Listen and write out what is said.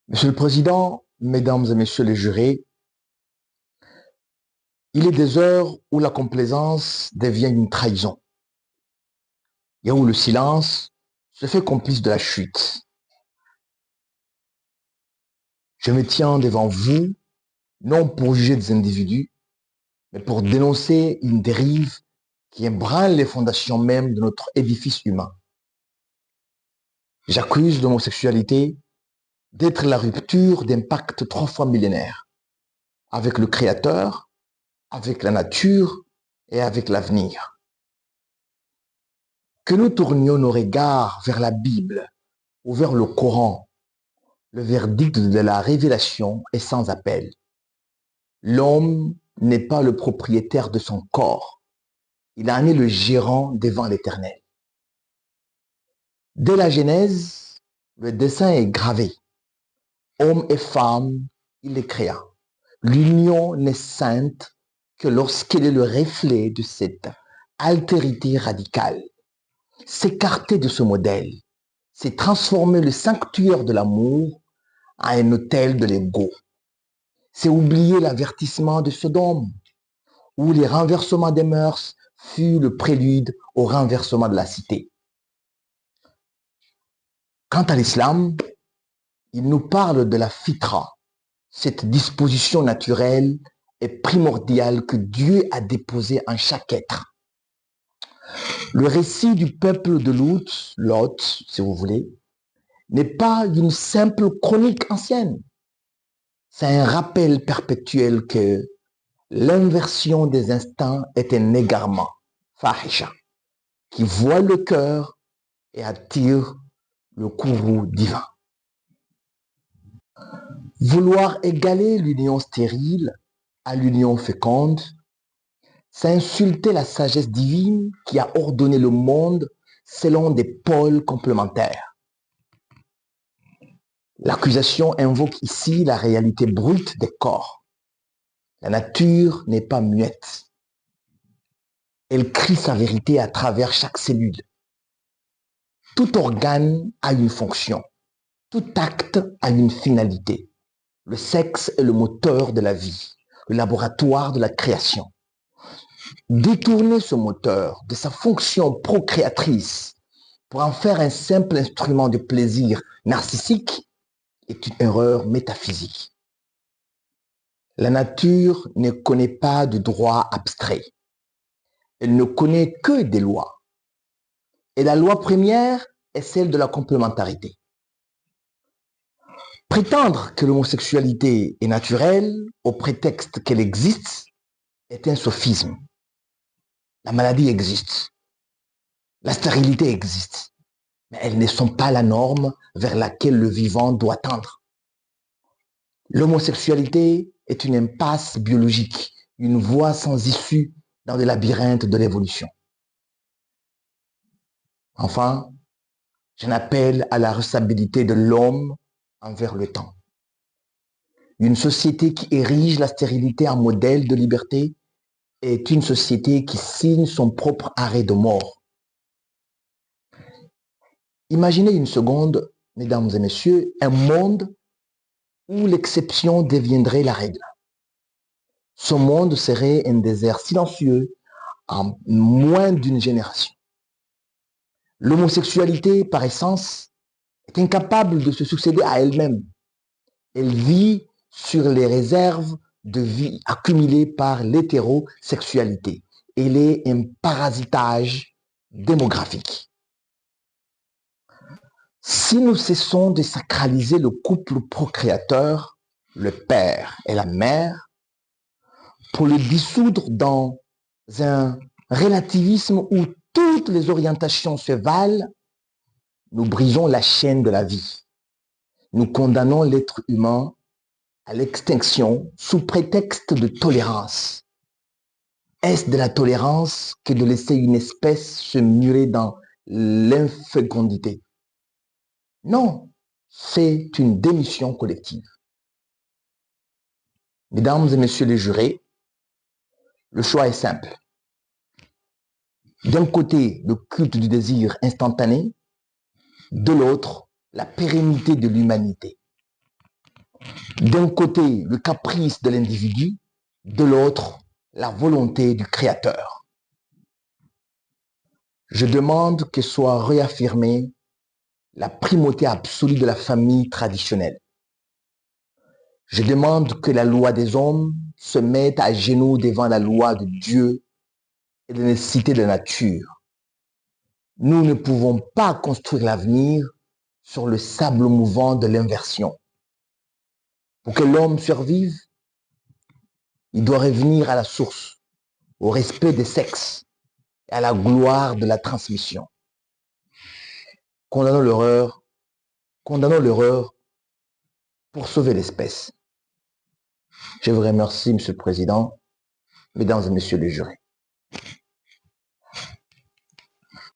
Monsieur le Président, Mesdames et Messieurs les jurés, il est des heures où la complaisance devient une trahison et où le silence se fait complice de la chute. Je me tiens devant vous, non pour juger des individus, mais pour dénoncer une dérive qui ébranle les fondations mêmes de notre édifice humain. J'accuse l'homosexualité d'être la rupture d'un pacte 3 fois millénaire avec le Créateur, avec la nature et avec l'avenir. Que nous tournions nos regards vers la Bible ou vers le Coran, le verdict de la révélation est sans appel. L'homme n'est pas le propriétaire de son corps, il en est le gérant devant l'Éternel. Dès la Genèse, le dessein est gravé. Homme et femme, il les créa. L'union n'est sainte que lorsqu'elle est le reflet de cette altérité radicale. S'écarter de ce modèle, c'est transformer le sanctuaire de l'amour en un hôtel de l'ego. C'est oublier l'avertissement de Sodome, où les renversements des mœurs fut le prélude au renversement de la cité. Quant à l'islam, il nous parle de la fitra, cette disposition naturelle et primordiale que Dieu a déposée en chaque être. Le récit du peuple de Lot, si vous voulez, n'est pas une simple chronique ancienne. C'est un rappel perpétuel que l'inversion des instincts est un égarement, fahisha, qui voile le cœur et attire le courroux divin. Vouloir égaler l'union stérile à l'union féconde, c'est insulter la sagesse divine qui a ordonné le monde selon des pôles complémentaires. L'accusation invoque ici la réalité brute des corps. La nature n'est pas muette. Elle crie sa vérité à travers chaque cellule. Tout organe a une fonction. Tout acte a une finalité. Le sexe est le moteur de la vie, le laboratoire de la création. Détourner ce moteur de sa fonction procréatrice pour en faire un simple instrument de plaisir narcissique est une erreur métaphysique. La nature ne connaît pas de droit abstrait. Elle ne connaît que des lois. Et la loi première est celle de la complémentarité. Prétendre que l'homosexualité est naturelle au prétexte qu'elle existe est un sophisme. La maladie existe, la stérilité existe, mais elles ne sont pas la norme vers laquelle le vivant doit tendre. L'homosexualité est une impasse biologique, une voie sans issue dans le labyrinthe de l'évolution. Enfin, j'en appelle à la responsabilité de l'homme envers le temps. Une société qui érige la stérilité en modèle de liberté est une société qui signe son propre arrêt de mort. Imaginez une seconde, mesdames et messieurs, un monde où l'exception deviendrait la règle. Ce monde serait un désert silencieux en moins d'une génération. L'homosexualité, par essence, est incapable de se succéder à elle-même. Elle vit sur les réserves de vie accumulées par l'hétérosexualité. Elle est un parasitage démographique. Si nous cessons de sacraliser le couple procréateur, le père et la mère, pour le dissoudre dans un relativisme où toutes les orientations se valent, nous brisons la chaîne de la vie. Nous condamnons l'être humain à l'extinction sous prétexte de tolérance. Est-ce de la tolérance que de laisser une espèce se murer dans l'infécondité? Non, c'est une démission collective. Mesdames et messieurs les jurés, le choix est simple. D'un côté, le culte du désir instantané, de l'autre, la pérennité de l'humanité. D'un côté, le caprice de l'individu, de l'autre, la volonté du Créateur. Je demande que soit réaffirmée la primauté absolue de la famille traditionnelle. Je demande que la loi des hommes se mette à genoux devant la loi de Dieu et de la nécessité de la nature. Nous ne pouvons pas construire l'avenir sur le sable mouvant de l'inversion. Pour que l'homme survive, il doit revenir à la source, au respect des sexes et à la gloire de la transmission. Condamnons l'erreur pour sauver l'espèce. Je vous remercie, Monsieur le Président, Mesdames et Messieurs les jurés.